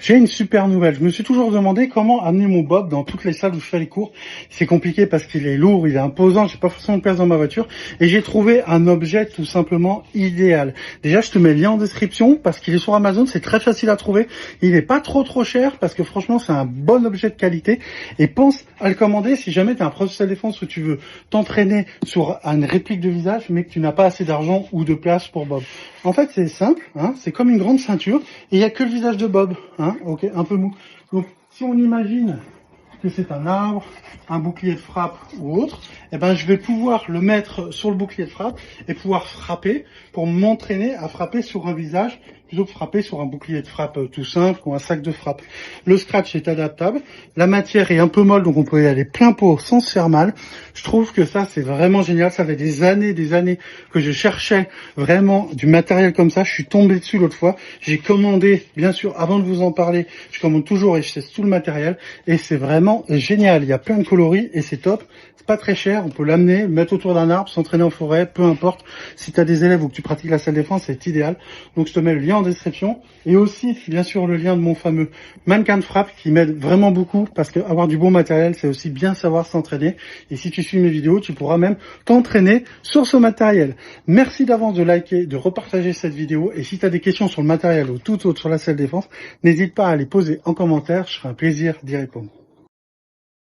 J'ai une super nouvelle. Je me suis toujours demandé comment amener mon bob dans toutes les salles où je fais les cours. C'est compliqué parce qu'il est lourd, il est imposant, j'ai pas forcément de place dans ma voiture. Et j'ai trouvé un objet tout simplement idéal. Déjà, je te mets le lien en description parce qu'il est sur Amazon, c'est très facile à trouver. Il est pas trop cher parce que franchement, c'est un bon objet de qualité. Et pense à le commander si jamais tu as un projet de défense où tu veux t'entraîner sur une réplique de visage, mais que tu n'as pas assez d'argent ou de place pour Bob. En fait, c'est simple, hein, c'est comme une grande ceinture et il n'y a que le visage de Bob, hein, ok, un peu mou. Donc, si on imagine que c'est un arbre, un bouclier de frappe ou autre, eh ben, je vais pouvoir le mettre sur le bouclier de frappe et pouvoir frapper pour m'entraîner à frapper sur un visage plutôt que frapper sur un bouclier de frappe tout simple ou un sac de frappe. Le scratch est adaptable, la matière est un peu molle donc on peut y aller plein pot sans se faire mal. Je trouve que ça c'est vraiment génial, ça fait des années que je cherchais vraiment du matériel comme ça, je suis tombé dessus l'autre fois, j'ai commandé, bien sûr avant de vous en parler, je commande toujours et je teste tout le matériel et c'est vraiment génial, il y a plein de coloris et c'est top, c'est pas très cher, on peut l'amener, le mettre autour d'un arbre, s'entraîner en forêt, peu importe, si tu as des élèves ou que tu pratiques la salle de défense, c'est idéal. Donc je te mets le lien en description et aussi bien sûr le lien de mon fameux mannequin de frappe qui m'aide vraiment beaucoup parce que avoir du bon matériel c'est aussi bien savoir s'entraîner et si tu suis mes vidéos tu pourras même t'entraîner sur ce matériel. Merci d'avance de liker, de repartager cette vidéo et si tu as des questions sur le matériel ou tout autre sur la salle de défense, n'hésite pas à les poser en commentaire, je ferai un plaisir d'y répondre.